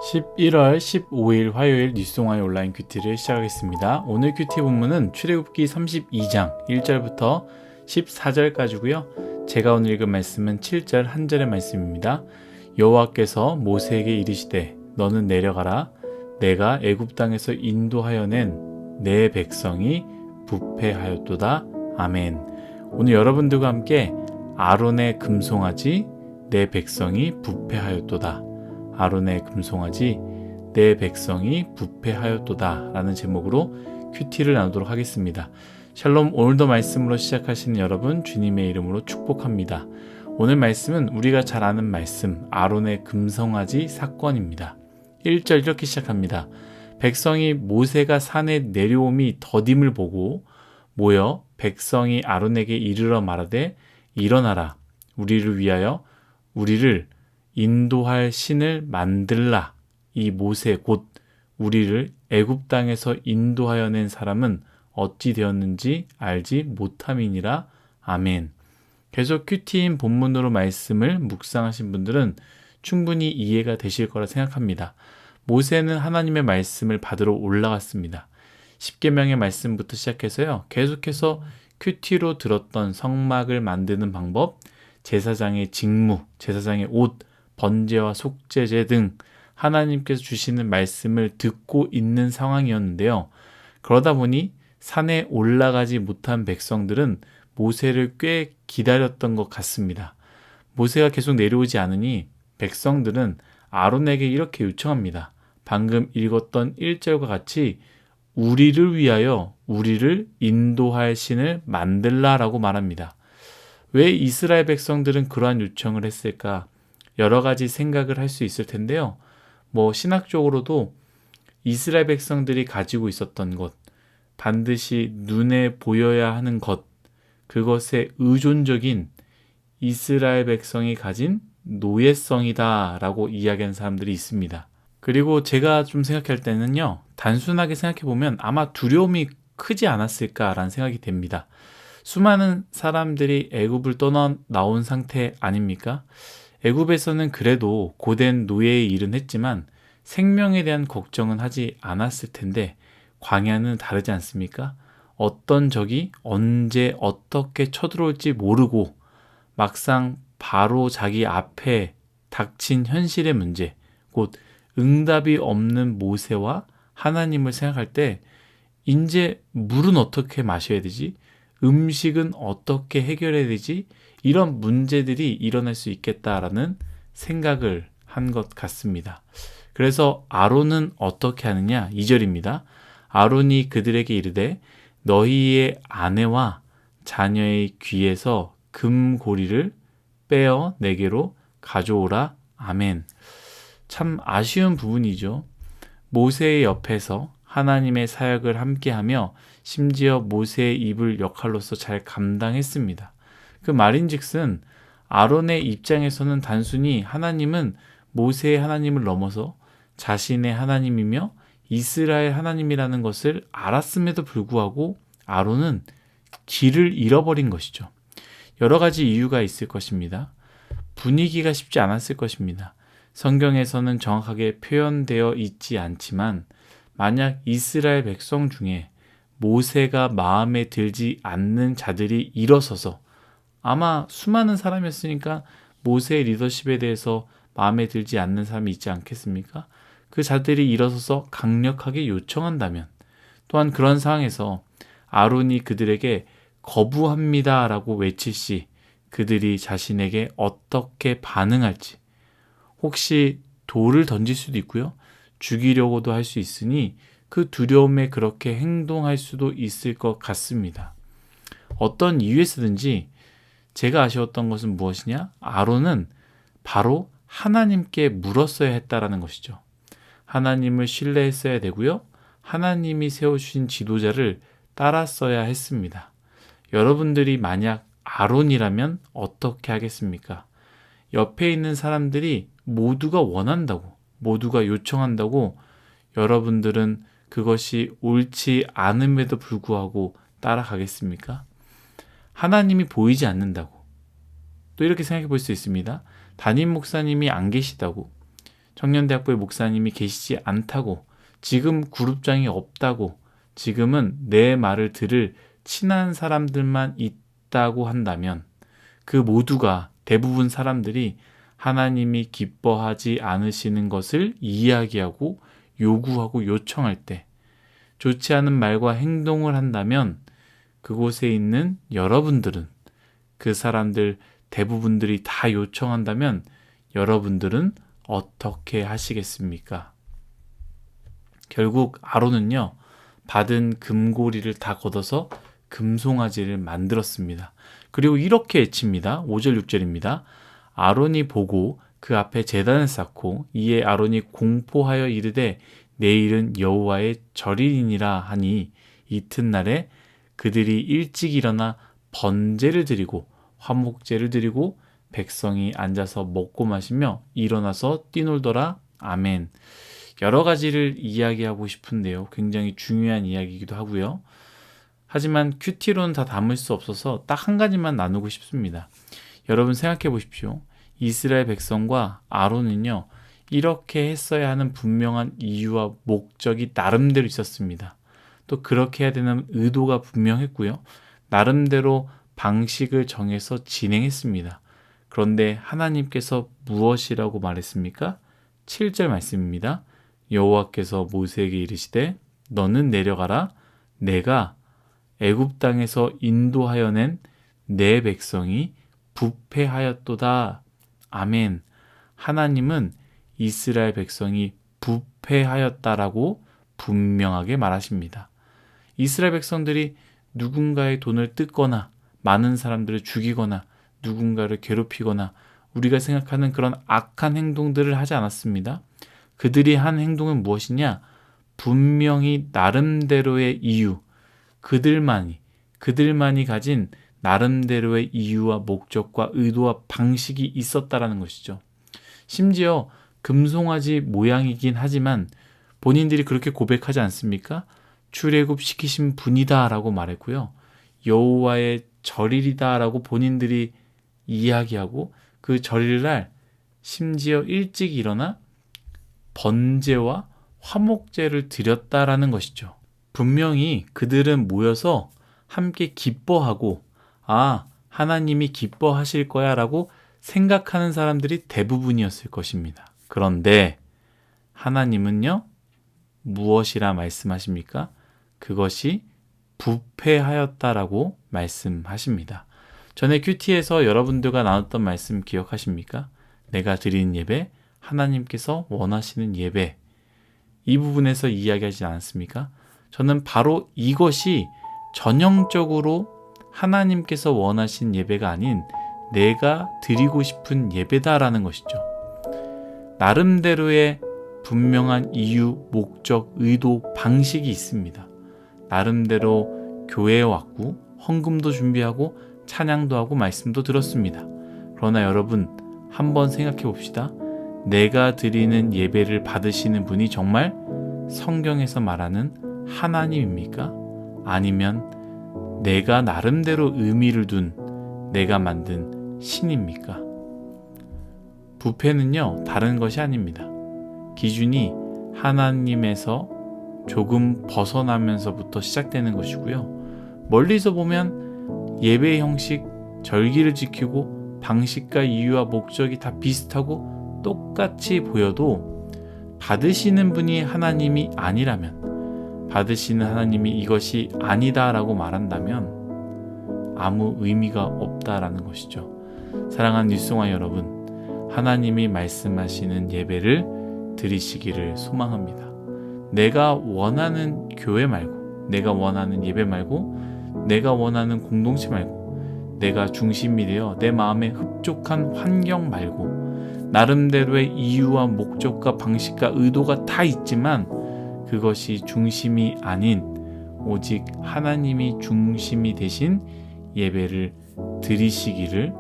11월 15일 화요일 뉴스동아의 온라인 큐티를 시작하겠습니다. 오늘 큐티 본문은 출애굽기 32장 1절부터 14절까지고요. 제가 오늘 읽은 말씀은 7절 한 절의 말씀입니다. 여호와께서 모세에게 이르시되 너는 내려가라. 내가 애굽 땅에서 인도하여 낸 내 백성이 부패하였도다. 아멘. 오늘 여러분들과 함께 아론의 금송아지 내 백성이 부패하였도다. 아론의 금송아지 내 백성이 부패하였도다 라는 제목으로 큐티를 나누도록 하겠습니다. 샬롬. 오늘도 말씀으로 시작하시는 여러분 주님의 이름으로 축복합니다. 오늘 말씀은 우리가 잘 아는 말씀 아론의 금송아지 사건입니다. 1절 이렇게 시작합니다. 백성이 모세가 산에 내려옴이 더딤을 보고 모여 백성이 아론에게 이르러 말하되 일어나라. 우리를 위하여 우리를 인도할 신을 만들라. 이 모세 곧 우리를 애굽 땅에서 인도하여 낸 사람은 어찌 되었는지 알지 못함이니라. 아멘. 계속 큐티인 본문으로 말씀을 묵상하신 분들은 충분히 이해가 되실 거라 생각합니다. 모세는 하나님의 말씀을 받으러 올라갔습니다. 10계명의 말씀부터 시작해서요. 계속해서 큐티로 들었던 성막을 만드는 방법, 제사장의 직무, 제사장의 옷, 번제와 속죄제 등 하나님께서 주시는 말씀을 듣고 있는 상황이었는데요. 그러다 보니 산에 올라가지 못한 백성들은 모세를 꽤 기다렸던 것 같습니다. 모세가 계속 내려오지 않으니 백성들은 아론에게 이렇게 요청합니다. 방금 읽었던 1절과 같이 우리를 위하여 우리를 인도할 신을 만들라라고 말합니다. 왜 이스라엘 백성들은 그러한 요청을 했을까? 여러 가지 생각을 할 수 있을 텐데요. 신학적으로도 이스라엘 백성들이 가지고 있었던 것, 반드시 눈에 보여야 하는 것, 그것에 의존적인 이스라엘 백성이 가진 노예성이다 라고 이야기하는 사람들이 있습니다. 그리고 제가 좀 생각할 때는요, 단순하게 생각해보면 아마 두려움이 크지 않았을까라는 생각이 됩니다. 수많은 사람들이 애굽을 떠나 나온 상태 아닙니까? 애굽에서는 그래도 고된 노예의 일은 했지만 생명에 대한 걱정은 하지 않았을 텐데 광야는 다르지 않습니까? 어떤 적이 언제 어떻게 쳐들어올지 모르고 막상 바로 자기 앞에 닥친 현실의 문제, 곧 응답이 없는 모세와 하나님을 생각할 때 이제 물은 어떻게 마셔야 되지? 음식은 어떻게 해결해야 되지? 이런 문제들이 일어날 수 있겠다라는 생각을 한 것 같습니다. 그래서 아론은 어떻게 하느냐? 2절입니다. 아론이 그들에게 이르되 너희의 아내와 자녀의 귀에서 금고리를 빼어 내게로 가져오라. 아멘. 참 아쉬운 부분이죠. 모세의 옆에서 하나님의 사역을 함께하며 심지어 모세의 입을 역할로서 잘 감당했습니다. 그 말인즉슨 아론의 입장에서는 단순히 하나님은 모세의 하나님을 넘어서 자신의 하나님이며 이스라엘 하나님이라는 것을 알았음에도 불구하고 아론은 길을 잃어버린 것이죠. 여러 가지 이유가 있을 것입니다. 분위기가 쉽지 않았을 것입니다. 성경에서는 정확하게 표현되어 있지 않지만 만약 이스라엘 백성 중에 모세가 마음에 들지 않는 자들이 일어서서 아마 수많은 사람이었으니까 모세의 리더십에 대해서 마음에 들지 않는 사람이 있지 않겠습니까? 그 자들이 일어서서 강력하게 요청한다면 또한 그런 상황에서 아론이 그들에게 거부합니다 라고 외칠 시 그들이 자신에게 어떻게 반응할지 혹시 돌을 던질 수도 있고요. 죽이려고도 할 수 있으니 그 두려움에 그렇게 행동할 수도 있을 것 같습니다. 어떤 이유에서든지 제가 아쉬웠던 것은 무엇이냐? 아론은 바로 하나님께 물었어야 했다라는 것이죠. 하나님을 신뢰했어야 되고요. 하나님이 세워주신 지도자를 따랐어야 했습니다. 여러분들이 만약 아론이라면 어떻게 하겠습니까? 옆에 있는 사람들이 모두가 원한다고, 모두가 요청한다고 여러분들은 그것이 옳지 않음에도 불구하고 따라가겠습니까? 하나님이 보이지 않는다고. 또 이렇게 생각해 볼 수 있습니다. 담임 목사님이 안 계시다고. 청년대학부의 목사님이 계시지 않다고, 지금 그룹장이 없다고, 지금은 내 말을 들을 친한 사람들만 있다고 한다면 그 모두가, 대부분 사람들이 하나님이 기뻐하지 않으시는 것을 이야기하고 요구하고 요청할 때 좋지 않은 말과 행동을 한다면 그곳에 있는 여러분들은, 그 사람들 대부분들이 다 요청한다면 여러분들은 어떻게 하시겠습니까? 결국 아론은요, 받은 금고리를 다 걷어서 금송아지를 만들었습니다. 그리고 이렇게 외칩니다. 5절 6절입니다. 아론이 보고 그 앞에 제단을 쌓고 이에 아론이 공포하여 이르되 내일은 여호와의 절일이니라 하니 이튿날에 그들이 일찍 일어나 번제를 드리고 화목제를 드리고 백성이 앉아서 먹고 마시며 일어나서 뛰놀더라. 아멘. 여러 가지를 이야기하고 싶은데요. 굉장히 중요한 이야기이기도 하고요. 하지만 큐티로는 다 담을 수 없어서 딱 한 가지만 나누고 싶습니다. 여러분 생각해 보십시오. 이스라엘 백성과 아론은요, 이렇게 했어야 하는 분명한 이유와 목적이 나름대로 있었습니다. 또 그렇게 해야 되는 의도가 분명했고요. 나름대로 방식을 정해서 진행했습니다. 그런데 하나님께서 무엇이라고 말했습니까? 7절 말씀입니다. 여호와께서 모세에게 이르시되 너는 내려가라. 내가 애굽 땅에서 인도하여 낸 내 백성이 부패하였도다. 아멘. 하나님은 이스라엘 백성이 부패하였다라고 분명하게 말하십니다. 이스라엘 백성들이 누군가의 돈을 뜯거나 많은 사람들을 죽이거나 누군가를 괴롭히거나 우리가 생각하는 그런 악한 행동들을 하지 않았습니다. 그들이 한 행동은 무엇이냐? 분명히 나름대로의 이유, 그들만이 가진 나름대로의 이유와 목적과 의도와 방식이 있었다라는 것이죠. 심지어 금송아지 모양이긴 하지만 본인들이 그렇게 고백하지 않습니까? 출애굽 시키신 분이다라고 말했고요. 여호와의 절일이다라고 본인들이 이야기하고 그 절일날 심지어 일찍 일어나 번제와 화목제를 드렸다라는 것이죠. 분명히 그들은 모여서 함께 기뻐하고 하나님이 기뻐하실 거야 라고 생각하는 사람들이 대부분이었을 것입니다. 그런데 하나님은요, 무엇이라 말씀하십니까? 그것이 부패하였다라고 말씀하십니다. 전에 큐티에서 여러분들과 나눴던 말씀 기억하십니까? 내가 드리는 예배, 하나님께서 원하시는 예배, 이 부분에서 이야기하지 않았습니까? 저는 바로 이것이 전형적으로 하나님께서 원하신 예배가 아닌 내가 드리고 싶은 예배다라는 것이죠. 나름대로의 분명한 이유, 목적, 의도, 방식이 있습니다. 나름대로 교회에 왔고 헌금도 준비하고 찬양도 하고 말씀도 들었습니다. 그러나 여러분 한번 생각해 봅시다. 내가 드리는 예배를 받으시는 분이 정말 성경에서 말하는 하나님입니까? 아니면 내가 나름대로 의미를 둔 내가 만든 신입니까? 부패는요, 다른 것이 아닙니다. 기준이 하나님에서 조금 벗어나면서부터 시작되는 것이고요. 멀리서 보면 예배의 형식, 절기를 지키고 방식과 이유와 목적이 다 비슷하고 똑같이 보여도 받으시는 분이 하나님이 아니라면, 받으시는 하나님이 이것이 아니다라고 말한다면 아무 의미가 없다라는 것이죠. 사랑하는 뉴스송아 여러분, 하나님이 말씀하시는 예배를 드리시기를 소망합니다. 내가 원하는 교회 말고, 내가 원하는 예배 말고, 내가 원하는 공동체 말고, 내가 중심이 되어 내 마음에 흡족한 환경 말고, 나름대로의 이유와 목적과 방식과 의도가 다 있지만 그것이 중심이 아닌 오직 하나님이 중심이 되신 예배를 드리시기를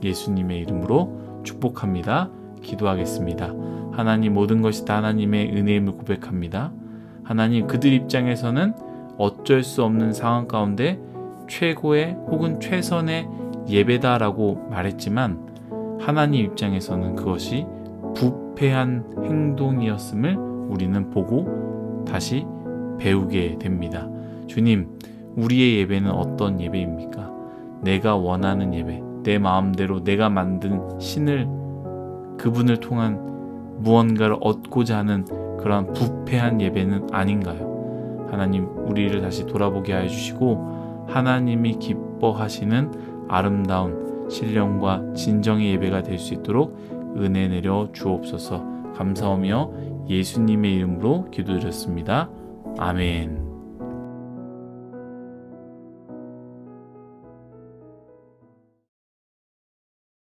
예수님의 이름으로 축복합니다. 기도하겠습니다. 하나님, 모든 것이 다 하나님의 은혜임을 고백합니다. 하나님, 그들 입장에서는 어쩔 수 없는 상황 가운데 최고의 혹은 최선의 예배다라고 말했지만 하나님 입장에서는 그것이 부패한 행동이었음을 우리는 보고 다시 배우게 됩니다. 주님, 우리의 예배는 어떤 예배입니까? 내가 원하는 예배, 내 마음대로 내가 만든 신을, 그분을 통한 무언가를 얻고자 하는 그러한 부패한 예배는 아닌가요? 하나님, 우리를 다시 돌아보게 하여 주시고 하나님이 기뻐하시는 아름다운 신령과 진정의 예배가 될 수 있도록 은혜 내려 주옵소서. 감사하며 예수님의 이름으로 기도드렸습니다. 아멘.